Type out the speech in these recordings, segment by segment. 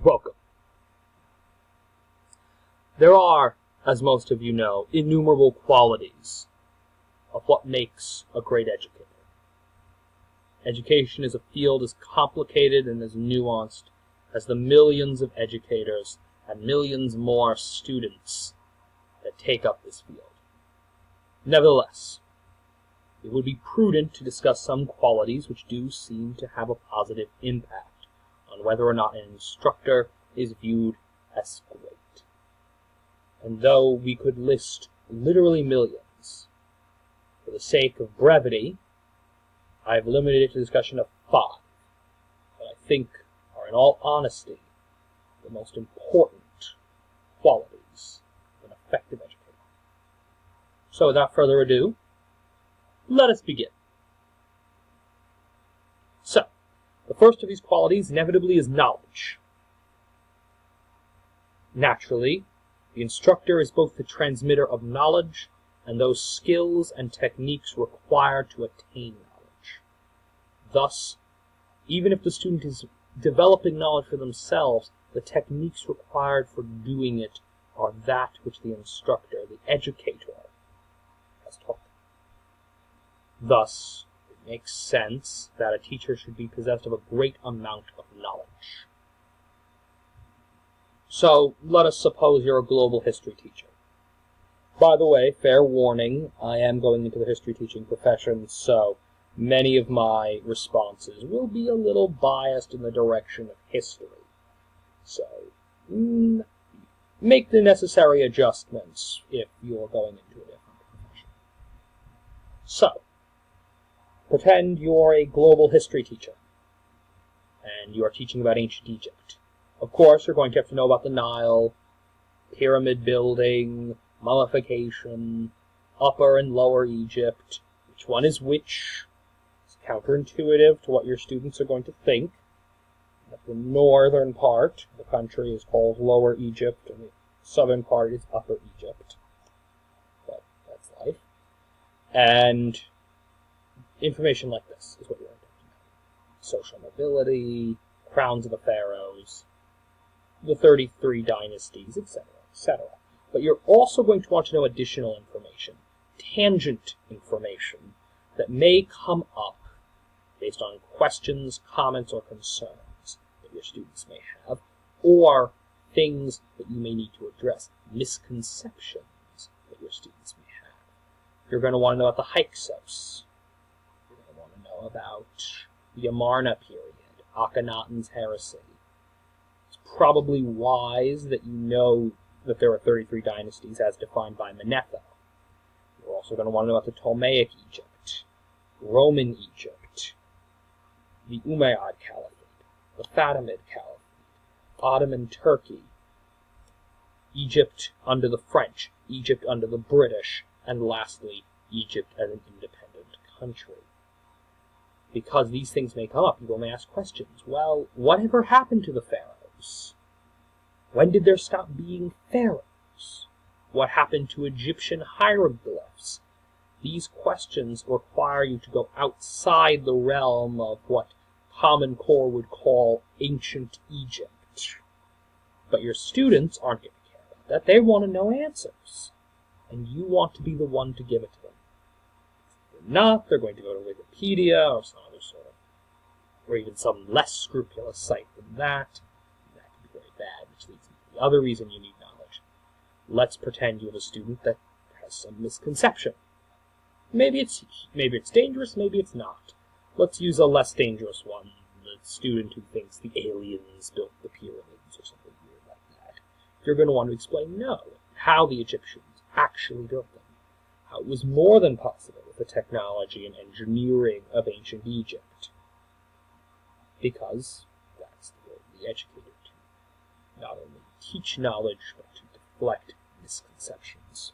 Welcome. There are, as most of you know, innumerable qualities of what makes a great educator. Education is a field as complicated and as nuanced as the millions of educators and millions more students that take up this field. Nevertheless, it would be prudent to discuss some qualities which do seem to have a positive impact on whether or not an instructor is viewed as great. And though we could list literally millions, for the sake of brevity, I have limited it to discussion of 5 that I think are, in all honesty, the most important qualities of an effective educator. So without further ado, let us begin. So, the first of these qualities inevitably is knowledge. Naturally, the instructor is both the transmitter of knowledge and those skills and techniques required to attain knowledge. Thus, even if the student is developing knowledge for themselves, the techniques required for doing it are that which the instructor, the educator, has taught them. Thus, it makes sense that a teacher should be possessed of a great amount of knowledge. So, let us suppose you're a global history teacher. By the way, fair warning, I am going into the history teaching profession, so many of my responses will be a little biased in the direction of history. So, make the necessary adjustments if you're going into a different profession. So, pretend you're a global history teacher, and you are teaching about ancient Egypt. Of course, you're going to have to know about the Nile, pyramid building, mummification, Upper and Lower Egypt, which one is which. It's counterintuitive to what your students are going to think. The northern part of the country is called Lower Egypt, and the southern part is Upper Egypt. But that's life. And information like this is what you're going to have to know. Social mobility, crowns of the pharaohs, the 33 dynasties, etc., etc. But you're also going to want to know additional information, tangent information, that may come up based on questions, comments, or concerns that your students may have, or things that you may need to address, misconceptions that your students may have. You're going to want to know about the Hyksos. You're going to want to know about the Amarna period, Akhenaten's heresy. It's probably wise that you know that there are 33 dynasties as defined by Manetho. You're also going to want to know about the Ptolemaic Egypt, Roman Egypt, the Umayyad Caliphate, the Fatimid Caliphate, Ottoman Turkey, Egypt under the French, Egypt under the British, and lastly, Egypt as an independent country. Because these things may come up, people may ask questions. Well, whatever happened to the pharaohs? When did there stop being pharaohs? What happened to Egyptian hieroglyphs? These questions require you to go outside the realm of what Common Core would call ancient Egypt. But your students aren't going to care about that. They want to know answers. And you want to be the one to give it to them. If they're not, they're going to go to Wikipedia or some other sort of, or even some less scrupulous site than that. That could be very bad, which leads me to the other reason you need knowledge. Let's pretend you have a student that has some misconception. Maybe it's dangerous, maybe it's not. Let's use a less dangerous one. The student who thinks the aliens built the pyramids or something weird like that. You're going to want to explain how the Egyptians actually built them. How it was more than possible with the technology and engineering of ancient Egypt. Because that's the role of the educator, to not only teach knowledge, but to deflect misconceptions.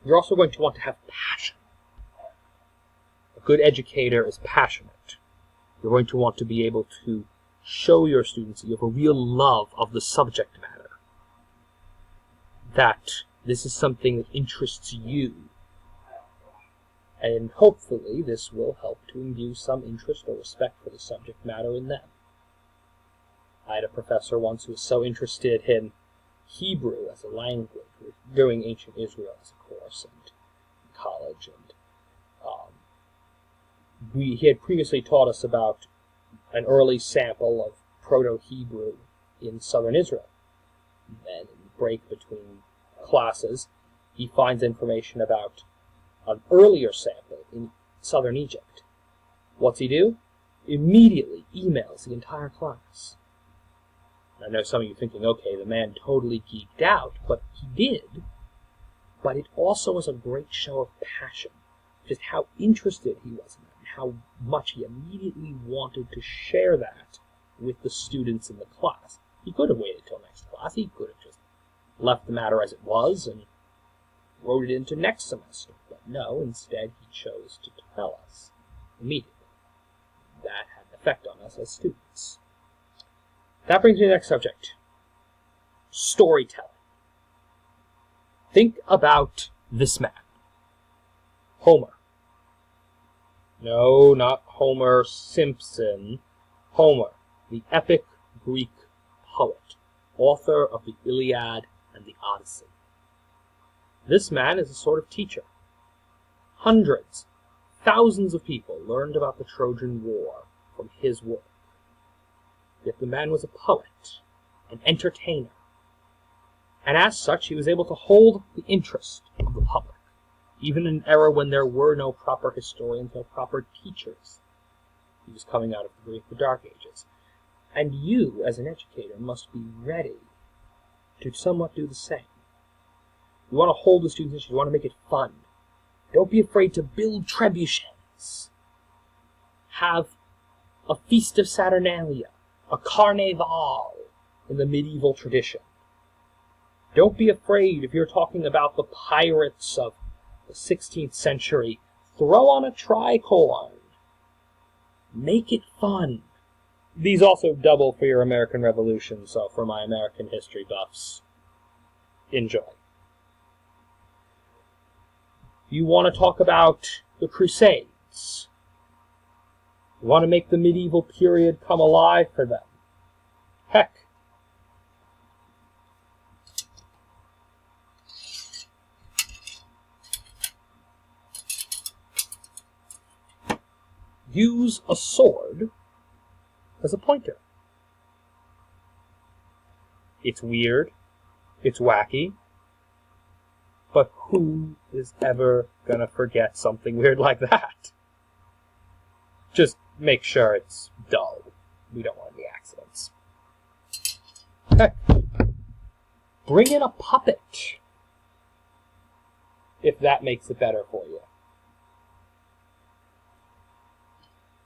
You're also going to want to have passion. A good educator is passionate. You're going to want to be able to show your students that you have a real love of the subject matter. That this is something that interests you. And hopefully this will help to imbue some interest or respect for the subject matter in them. I had a professor once who was so interested in Hebrew as a language. We were doing ancient Israel as a course in college, and he had previously taught us about an early sample of Proto-Hebrew in southern Israel. And then in the break between classes, he finds information about an earlier sample in southern Egypt. What's he do? Immediately emails the entire class. I know some of you thinking, okay, the man totally geeked out, but he did. But it also was a great show of passion, just how interested he was in it, and how much he immediately wanted to share that with the students in the class. He could have waited till next class. He could have just left the matter as it was and wrote it into next semester. But no, instead he chose to tell us immediately. That had an effect on us as students. That brings me to the next subject. Storytelling. Think about this man. Homer. No, not Homer Simpson. Homer, the epic Greek poet, author of the Iliad and the Odyssey. This man is a sort of teacher. Hundreds, thousands of people learned about the Trojan War from his work. Yet the man was a poet, an entertainer, and as such he was able to hold the interest of the public, even in an era when there were no proper historians, no proper teachers. He was coming out of the Dark Ages. And you, as an educator, must be ready to somewhat do the same. You want to hold the students' interest, you want to make it fun. Don't be afraid to build trebuchets. Have a feast of Saturnalia, a carnival in the medieval tradition. Don't be afraid, if you're talking about the pirates of the 16th century, throw on a tricorn. Make it fun. These also double for your American Revolution, so for my American history buffs, enjoy. You want to talk about the Crusades. You want to make the medieval period come alive for them. Heck, use a sword as a pointer. It's weird, it's wacky, but who is ever gonna forget something weird like that? Just make sure it's dull. We don't want any accidents. Heck, bring in a puppet, if that makes it better for you.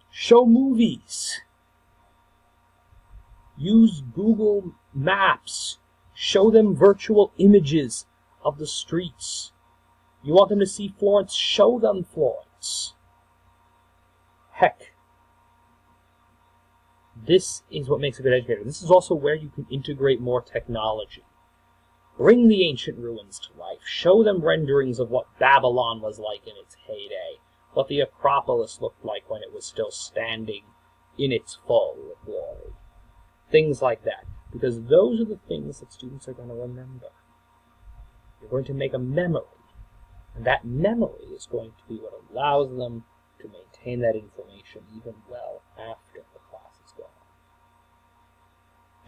Show movies. Use Google Maps. Show them virtual images of the streets. You want them to see Florence? Show them Florence. Heck, this is what makes a good educator. This is also where you can integrate more technology. Bring the ancient ruins to life. Show them renderings of what Babylon was like in its heyday, what the Acropolis looked like when it was still standing in its full glory. Things like that, because those are the things that students are going to remember. You're going to make a memory, and that memory is going to be what allows them to maintain that information even well after the class is gone.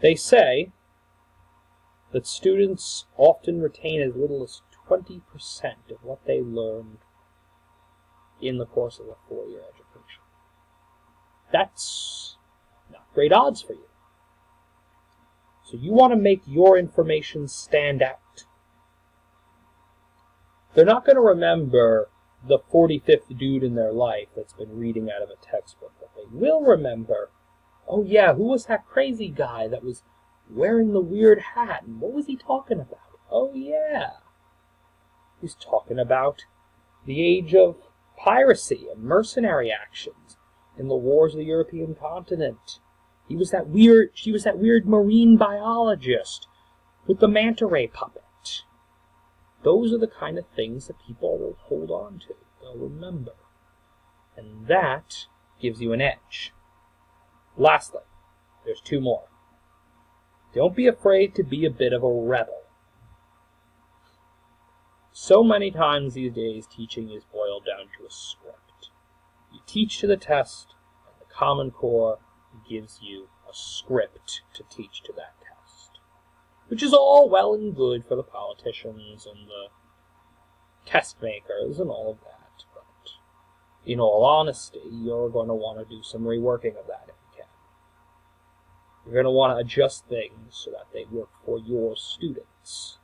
They say that students often retain as little as 20% of what they learned in the course of a 4-year education. That's not great odds for you. So you want to make your information stand out. They're not going to remember the 45th dude in their life that's been reading out of a textbook, but they will remember, oh yeah, who was that crazy guy that was wearing the weird hat, and what was he talking about? Oh yeah, he's talking about the age of piracy and mercenary actions in the wars of the European continent. She was that weird marine biologist with the manta ray puppet. Those are the kind of things that people will hold on to, they'll remember. And that gives you an edge. Lastly, there's 2 more. Don't be afraid to be a bit of a rebel. So many times these days, teaching is boiled down to a script. You teach to the test, and the Common Core gives you a script to teach to that test, which is all well and good for the politicians and the test makers and all of that, but in all honesty, you're going to want to do some reworking of that if you can. You're going to want to adjust things so that they work for your students,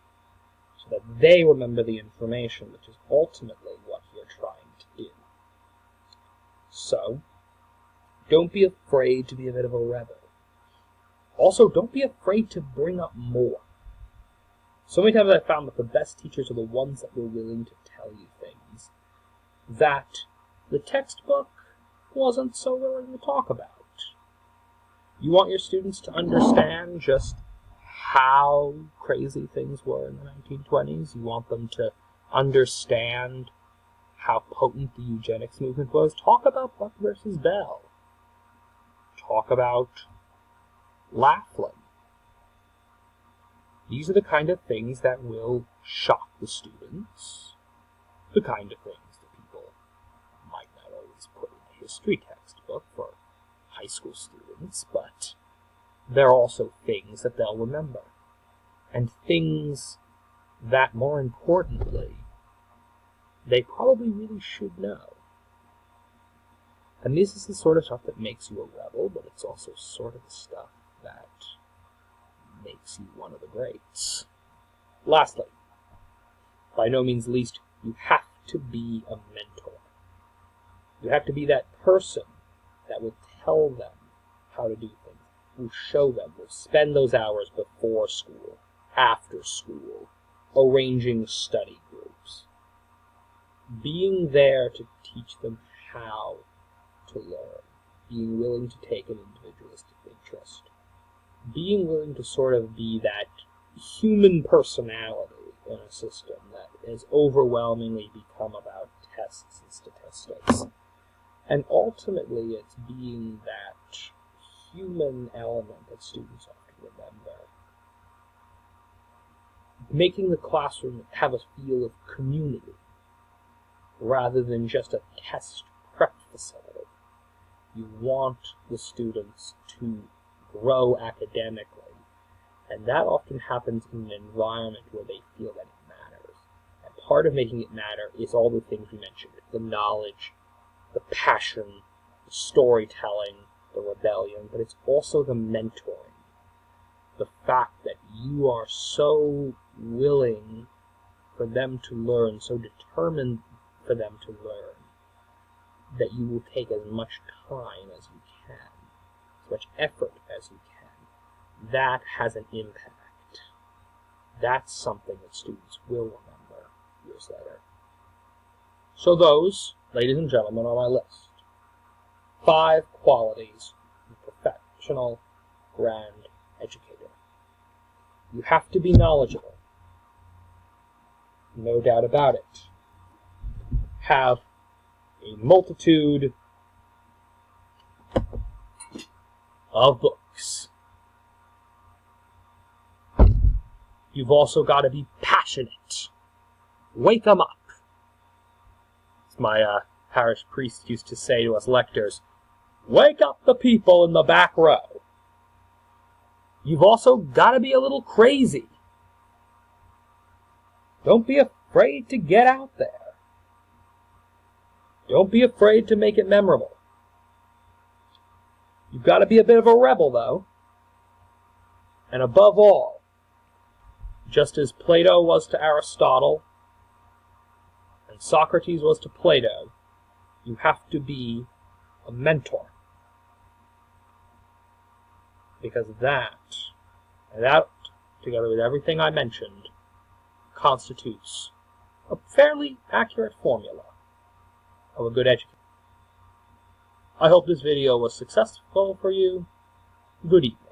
so that they remember the information, which is ultimately what you're trying to do. So, don't be afraid to be a bit of a rebel. Also, don't be afraid to bring up more. So many times I've found that the best teachers are the ones that were willing to tell you things that the textbook wasn't so willing to talk about. You want your students to understand just how crazy things were in the 1920s. You want them to understand how potent the eugenics movement was. Talk about Buck versus Bell. Talk about Laughlin. These are the kind of things that will shock the students, the kind of things that people might not always put in a history textbook for high school students, but they're also things that they'll remember, and things that, more importantly, they probably really should know. And this is the sort of stuff that makes you a rebel, but it's also sort of the stuff that makes you one of the greats. Lastly, by no means least, you have to be a mentor. You have to be that person that will tell them how to do things, will show them, will spend those hours before school, after school, arranging study groups. Being there to teach them how to learn, being willing to take an individualistic interest, being willing to sort of be that human personality in a system that has overwhelmingly become about tests and statistics. And ultimately, it's being that human element that students often remember. Making the classroom have a feel of community, rather than just a test prep facility. You want the students to grow academically, and that often happens in an environment where they feel that it matters. And part of making it matter is all the things we mentioned: the knowledge, the passion, the storytelling, the rebellion, but it's also the mentoring. The fact that you are so willing for them to learn, so determined for them to learn, that you will take as much time as you can, as much effort as you can. That has an impact. That's something that students will remember years later. So those, ladies and gentlemen, are my list. 5 qualities of a professional grand educator. You have to be knowledgeable. No doubt about it. Have a multitude of books. You've also got to be passionate. Wake them up. As my parish priest used to say to us lectors, wake up the people in the back row. You've also got to be a little crazy. Don't be afraid to get out there. Don't be afraid to make it memorable. You've got to be a bit of a rebel, though. And above all, just as Plato was to Aristotle, and Socrates was to Plato, you have to be a mentor. Because that, together with everything I mentioned, constitutes a fairly accurate formula of a good educator. I hope this video was successful for you. Good evening.